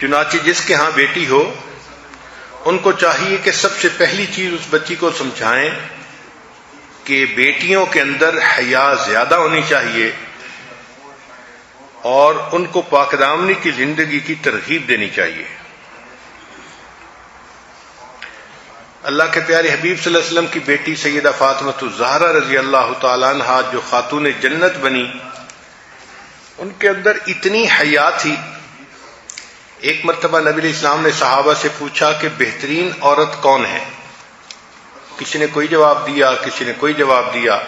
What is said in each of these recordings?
چنانچہ جس کے ہاں بیٹی ہو ان کو چاہیے کہ سب سے پہلی چیز اس بچی کو سمجھائیں کہ بیٹیوں کے اندر حیا زیادہ ہونی چاہیے اور ان کو پاک دامنی کی زندگی کی ترغیب دینی چاہیے۔ اللہ کے پیارے حبیب صلی اللہ علیہ وسلم کی بیٹی سیدہ فاطمہ الزہرا رضی اللہ تعالی عنہا جو خاتون جنت بنی، ان کے اندر اتنی حیا تھی۔ ایک مرتبہ نبی علیہ السلام نے صحابہ سے پوچھا کہ بہترین عورت کون ہے؟ کسی نے کوئی جواب دیا، کسی نے کوئی جواب دیا۔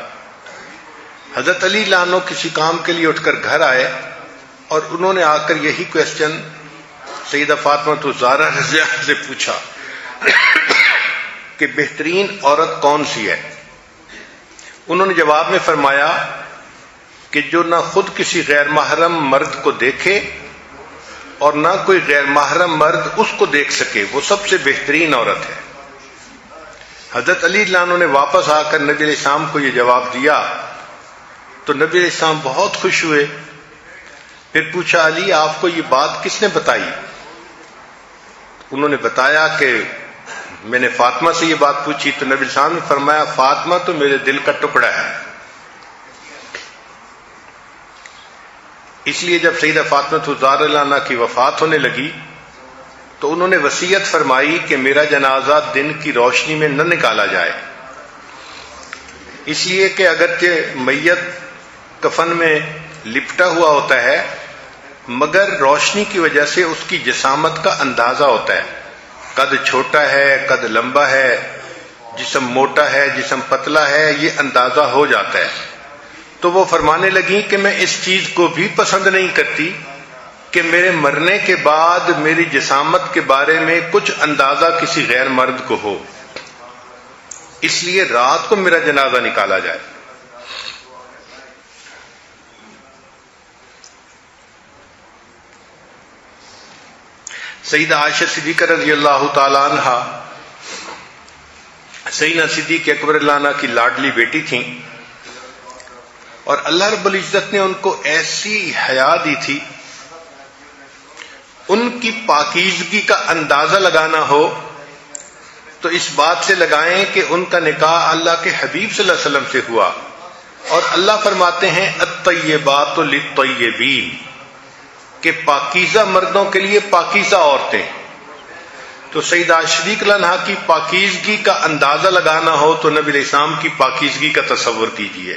حضرت علی لانو کسی کام کے لیے اٹھ کر گھر آئے اور انہوں نے آ کر یہی کویسچن سیدہ فاطمہ الزہرا رضی اللہ عنہا سے پوچھا کہ بہترین عورت کون سی ہے؟ انہوں نے جواب میں فرمایا کہ جو نہ خود کسی غیر محرم مرد کو دیکھے اور نہ کوئی غیر محرم مرد اس کو دیکھ سکے، وہ سب سے بہترین عورت ہے۔ حضرت علی لانو نے واپس آ کر نبی علیہ السلام کو یہ جواب دیا تو نبی علیہ السلام بہت خوش ہوئے۔ پھر پوچھا، علی آپ کو یہ بات کس نے بتائی؟ انہوں نے بتایا کہ میں نے فاطمہ سے یہ بات پوچھی تو نبی علیہ السلام نے فرمایا فاطمہ تو میرے دل کا ٹکڑا ہے۔ اس لیے جب سیدہ فاطمہ الزہرا عنہا کی وفات ہونے لگی تو انہوں نے وصیت فرمائی کہ میرا جنازہ دن کی روشنی میں نہ نکالا جائے، اس لیے کہ اگرچہ میت کفن میں لپٹا ہوا ہوتا ہے مگر روشنی کی وجہ سے اس کی جسامت کا اندازہ ہوتا ہے، قد چھوٹا ہے، قد لمبا ہے، جسم موٹا ہے، جسم پتلا ہے، یہ اندازہ ہو جاتا ہے۔ تو وہ فرمانے لگیں کہ میں اس چیز کو بھی پسند نہیں کرتی کہ میرے مرنے کے بعد میری جسامت کے بارے میں کچھ اندازہ کسی غیر مرد کو ہو، اس لیے رات کو میرا جنازہ نکالا جائے۔ سیدہ عائشہ صدیقہ رضی اللہ تعالی عنہا سیدنا صدیق اکبر اللہ عنہ کی لاڈلی بیٹی تھیں اور اللہ رب العزت نے ان کو ایسی حیا دی تھی، ان کی پاکیزگی کا اندازہ لگانا ہو تو اس بات سے لگائیں کہ ان کا نکاح اللہ کے حبیب صلی اللہ علیہ وسلم سے ہوا، اور اللہ فرماتے ہیں الطیبات للطیبین کہ پاکیزہ مردوں کے لیے پاکیزہ عورتیں۔ تو سیدہ صدیقہ عنہا کی پاکیزگی کا اندازہ لگانا ہو تو نبی علیہ السلام کی پاکیزگی کا تصور کیجیے۔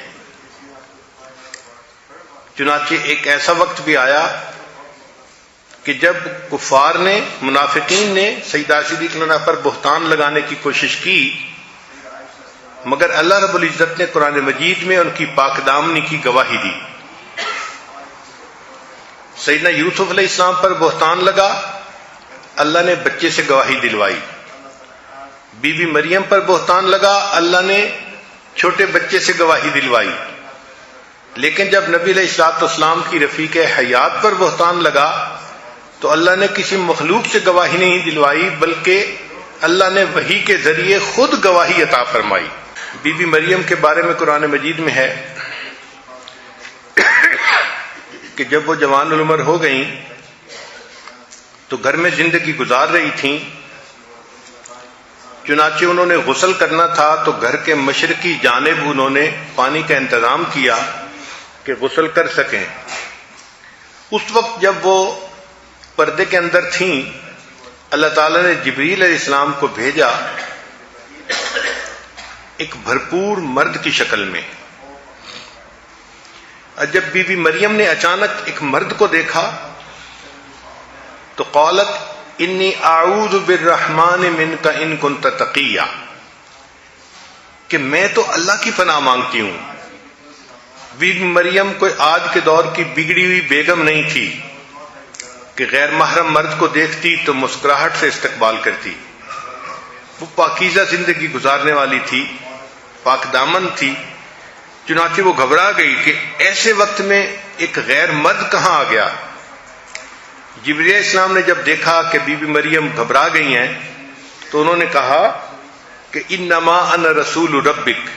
چنانچہ ایک ایسا وقت بھی آیا کہ جب کفار نے، منافقین نے سیدہ صدیقہ عنہا پر بہتان لگانے کی کوشش کی، مگر اللہ رب العزت نے قرآن مجید میں ان کی پاک دامنی کی گواہی دی۔ سیدنا یوسف علیہ السلام پر بہتان لگا، اللہ نے بچے سے گواہی دلوائی۔ بی بی مریم پر بہتان لگا، اللہ نے چھوٹے بچے سے گواہی دلوائی۔ لیکن جب نبی علیہ الصلوۃ والسلام کی رفیق حیات پر بہتان لگا تو اللہ نے کسی مخلوق سے گواہی نہیں دلوائی بلکہ اللہ نے وحی کے ذریعے خود گواہی عطا فرمائی۔ بی بی مریم کے بارے میں قرآن مجید میں ہے کہ جب وہ جوان العمر ہو گئیں تو گھر میں زندگی گزار رہی تھیں، چنانچہ انہوں نے غسل کرنا تھا تو گھر کے مشرقی جانب انہوں نے پانی کا انتظام کیا کہ غسل کر سکیں۔ اس وقت جب وہ پردے کے اندر تھیں، اللہ تعالیٰ نے جبریل علیہ السلام کو بھیجا ایک بھرپور مرد کی شکل میں۔ جب بی بی مریم نے اچانک ایک مرد کو دیکھا تو قالت انی اعوذ بالرحمن منک ان کنت تقیا، کہ میں تو اللہ کی پناہ مانگتی ہوں۔ بی بی مریم کوئی آج کے دور کی بگڑی ہوئی بیگم نہیں تھی کہ غیر محرم مرد کو دیکھتی تو مسکراہٹ سے استقبال کرتی۔ وہ پاکیزہ زندگی گزارنے والی تھی، پاک دامن تھی۔ چنانچہ وہ گھبرا گئی کہ ایسے وقت میں ایک غیر مرد کہاں آ گیا۔ جبریل علیہ السلام نے جب دیکھا کہ بی بی مریم گھبرا گئی ہیں تو انہوں نے کہا کہ انما انا رسول ربک،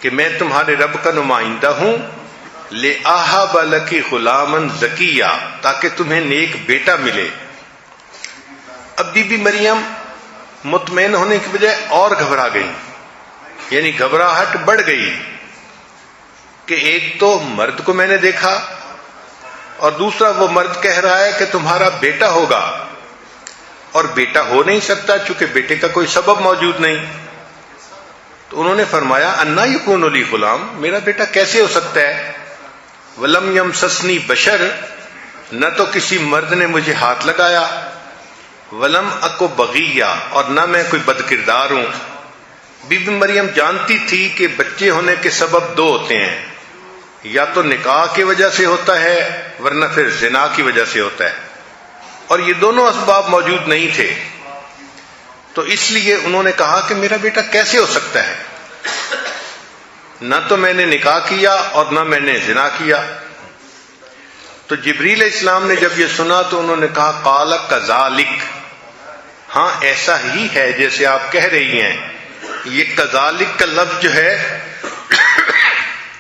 کہ میں تمہارے رب کا نمائندہ ہوں لِأَهَبَ لَكِ غُلَامًا زَكِيًّا، تاکہ تمہیں نیک بیٹا ملے۔ اب بی بی مریم مطمئن ہونے کی بجائے اور گھبرا گئی، یعنی گھبراہٹ بڑھ گئی کہ ایک تو مرد کو میں نے دیکھا اور دوسرا وہ مرد کہہ رہا ہے کہ تمہارا بیٹا ہوگا، اور بیٹا ہو نہیں سکتا چونکہ بیٹے کا کوئی سبب موجود نہیں۔ تو انہوں نے فرمایا انا یکون لی غلام، میرا بیٹا کیسے ہو سکتا ہے؟ ولم یمسسنی بشر، نہ تو کسی مرد نے مجھے ہاتھ لگایا، ولم اکو بغیہ، اور نہ میں کوئی بد کردار ہوں۔ بی بی مریم جانتی تھی کہ بچے ہونے کے سبب دو ہوتے ہیں، یا تو نکاح کی وجہ سے ہوتا ہے ورنہ پھر زنا کی وجہ سے ہوتا ہے، اور یہ دونوں اسباب موجود نہیں تھے۔ تو اس لیے انہوں نے کہا کہ میرا بیٹا کیسے ہو سکتا ہے؟ نہ تو میں نے نکاح کیا اور نہ میں نے زنا کیا۔ تو جبریل علیہ السلام نے جب یہ سنا تو انہوں نے کہا قال کذالک، ہاں ایسا ہی ہے جیسے آپ کہہ رہی ہیں۔ یہ کذالک کا لفظ جو ہے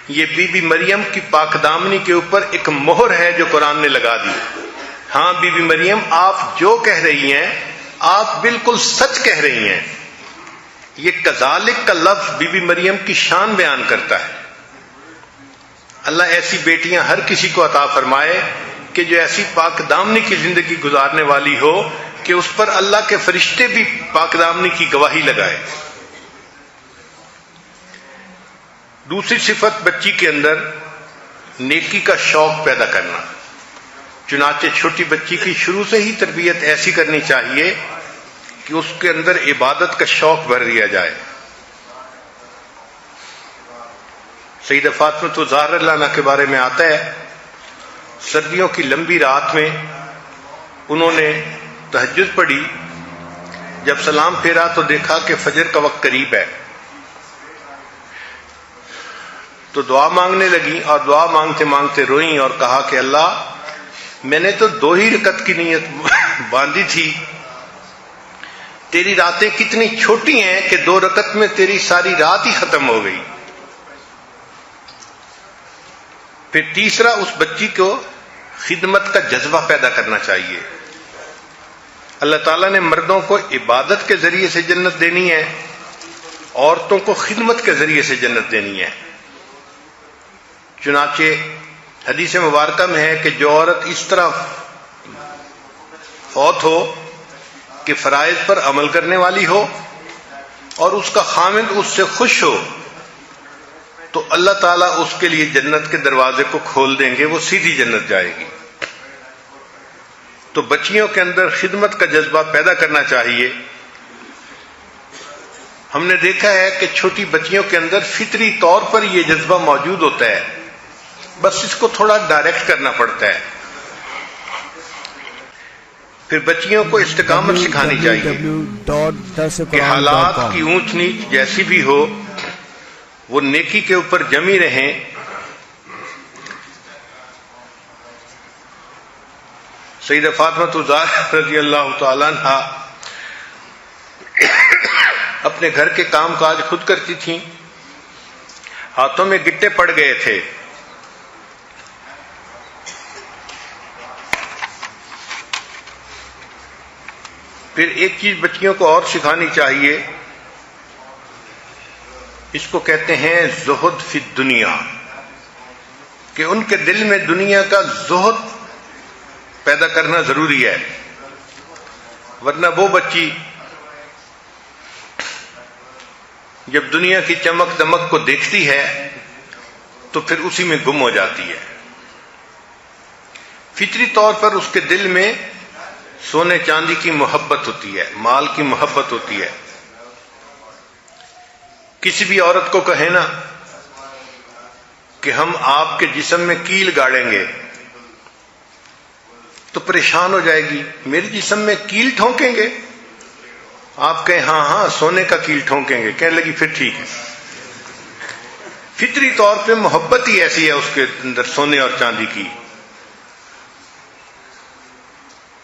یہ بی بی مریم کی پاک دامنی کے اوپر ایک مہر ہے جو قرآن نے لگا دی۔ ہاں بی بی مریم، آپ جو کہہ رہی ہیں آپ بالکل سچ کہہ رہی ہیں۔ یہ کذالک کا لفظ بی بی مریم کی شان بیان کرتا ہے۔ اللہ ایسی بیٹیاں ہر کسی کو عطا فرمائے کہ جو ایسی پاک دامنی کی زندگی گزارنے والی ہو کہ اس پر اللہ کے فرشتے بھی پاک دامنی کی گواہی لگائے۔ دوسری صفت بچی کے اندر نیکی کا شوق پیدا کرنا، چنانچہ چھوٹی بچی کی شروع سے ہی تربیت ایسی کرنی چاہیے کہ اس کے اندر عبادت کا شوق بھر دیا جائے۔ سیدہ فاطمہ الزہرا رضی اللہ عنہا کے بارے میں آتا ہے، سردیوں کی لمبی رات میں انہوں نے تہجد پڑھی، جب سلام پھیرا تو دیکھا کہ فجر کا وقت قریب ہے، تو دعا مانگنے لگی اور دعا مانگتے مانگتے روئیں اور کہا کہ اللہ میں نے تو 2 ہی رکعت کی نیت باندھی تھی، تیری راتیں کتنی چھوٹی ہیں کہ 2 رکعت میں تیری ساری رات ہی ختم ہو گئی۔ پھر تیسرا، اس بچی کو خدمت کا جذبہ پیدا کرنا چاہیے۔ اللہ تعالیٰ نے مردوں کو عبادت کے ذریعے سے جنت دینی ہے، عورتوں کو خدمت کے ذریعے سے جنت دینی ہے۔ چنانچہ حدیث مبارکہ میں ہے کہ جو عورت اس طرح فوت ہو کہ فرائض پر عمل کرنے والی ہو اور اس کا خامند اس سے خوش ہو تو اللہ تعالیٰ اس کے لیے جنت کے دروازے کو کھول دیں گے، وہ سیدھی جنت جائے گی۔ تو بچیوں کے اندر خدمت کا جذبہ پیدا کرنا چاہیے۔ ہم نے دیکھا ہے کہ چھوٹی بچیوں کے اندر فطری طور پر یہ جذبہ موجود ہوتا ہے، بس اس کو تھوڑا ڈائریکٹ کرنا پڑتا ہے۔ پھر بچیوں کو استقامت سکھانی چاہیے کہ حالات کی اونچ نیچ جیسی بھی ہو وہ نیکی کے اوپر جمی رہیں۔ سیدہ فاطمہ الزہرا رضی اللہ تعالیٰ عنہا اپنے گھر کے کام کاج خود کرتی تھیں، ہاتھوں میں گٹے پڑ گئے تھے، پھر ایک چیز بچیوں کو اور سکھانی چاہیے، اس کو کہتے ہیں زہد فی الدنیا، کہ ان کے دل میں دنیا کا زہد پیدا کرنا ضروری ہے، ورنہ وہ بچی جب دنیا کی چمک دمک کو دیکھتی ہے تو پھر اسی میں گم ہو جاتی ہے۔ فطری طور پر اس کے دل میں سونے چاندی کی محبت ہوتی ہے، مال کی محبت ہوتی ہے۔ کسی بھی عورت کو کہے نا کہ ہم آپ کے جسم میں کیل گاڑیں گے تو پریشان ہو جائے گی، میرے جسم میں کیل ٹھونکیں گے؟ آپ کہیں ہاں ہاں سونے کا کیل ٹھونکیں گے، کہنے لگی پھر ٹھیک ہے۔ فطری طور پہ محبت ہی ایسی ہے اس کے اندر سونے اور چاندی کی۔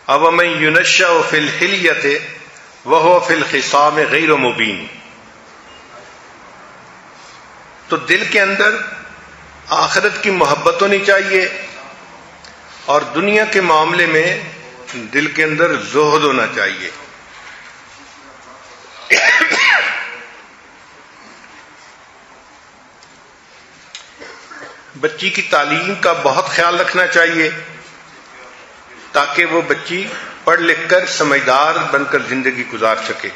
أَوَمَن يُنَشَّأُ فِي الْحِلْيَةِ وَهُوَ فِي الْخِصَامِ غَيْرُ مُبِينٍ۔ تو دل کے اندر آخرت کی محبت ہونی چاہیے اور دنیا کے معاملے میں دل کے اندر زہد ہونا چاہیے۔ بچی کی تعلیم کا بہت خیال رکھنا چاہیے تاکہ وہ بچی پڑھ لکھ کر سمجھدار بن کر زندگی گزار سکے۔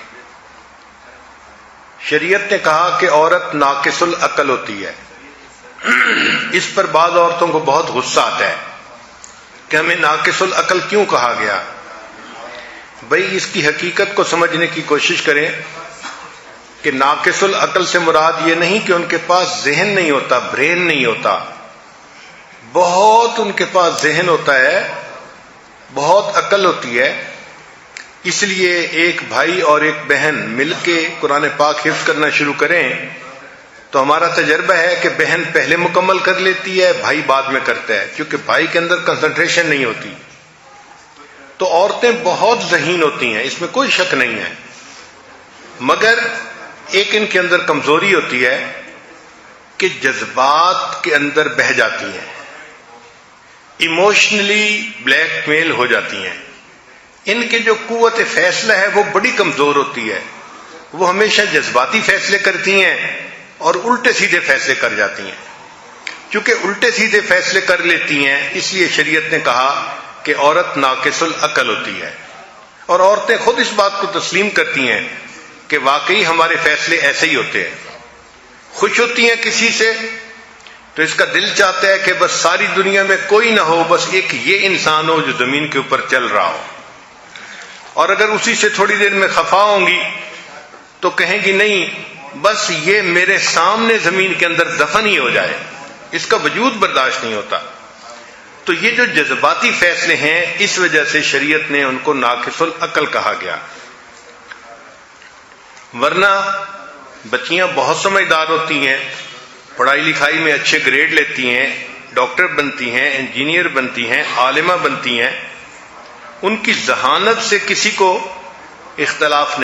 شریعت نے کہا کہ عورت ناقص العقل ہوتی ہے۔ اس پر بعض عورتوں کو بہت غصہ آتا ہے کہ ہمیں ناقص العقل کیوں کہا گیا۔ بھئی اس کی حقیقت کو سمجھنے کی کوشش کریں کہ ناقص العقل سے مراد یہ نہیں کہ ان کے پاس ذہن نہیں ہوتا، برین نہیں ہوتا، بہت ان کے پاس ذہن ہوتا ہے، بہت عقل ہوتی ہے۔ اس لیے ایک بھائی اور ایک بہن مل کے قرآن پاک حفظ کرنا شروع کریں تو ہمارا تجربہ ہے کہ بہن پہلے مکمل کر لیتی ہے، بھائی بعد میں کرتا ہے، کیونکہ بھائی کے اندر کنسنٹریشن نہیں ہوتی۔ تو عورتیں بہت ذہین ہوتی ہیں، اس میں کوئی شک نہیں ہے، مگر ایک ان کے اندر کمزوری ہوتی ہے کہ جذبات کے اندر بہہ جاتی ہیں، ایموشنلی بلیک میل ہو جاتی ہیں۔ ان کے جو قوت فیصلہ ہے وہ بڑی کمزور ہوتی ہے، وہ ہمیشہ جذباتی فیصلے کرتی ہیں اور الٹے سیدھے فیصلے کر جاتی ہیں۔ چونکہ الٹے سیدھے فیصلے کر لیتی ہیں اس لیے شریعت نے کہا کہ عورت ناقص العقل ہوتی ہے، اور عورتیں خود اس بات کو تسلیم کرتی ہیں کہ واقعی ہمارے فیصلے ایسے ہی ہوتے ہیں۔ خوش ہوتی ہیں کسی سے تو اس کا دل چاہتا ہے کہ بس ساری دنیا میں کوئی نہ ہو، بس ایک یہ انسان ہو جو زمین کے اوپر چل رہا ہو، اور اگر اسی سے تھوڑی دیر میں خفا ہوں گی تو کہیں گی نہیں بس یہ میرے سامنے زمین کے اندر دفن ہی ہو جائے، اس کا وجود برداشت نہیں ہوتا۔ تو یہ جو جذباتی فیصلے ہیں اس وجہ سے شریعت نے ان کو ناقص العقل کہا گیا، ورنہ بچیاں بہت سمجھدار ہوتی ہیں، پڑھائی لکھائی میں اچھے گریڈ لیتی ہیں، ڈاکٹر بنتی ہیں، انجینئر بنتی ہیں، عالمہ بنتی ہیں، ان کی ذہانت سے کسی کو اختلاف نہیں۔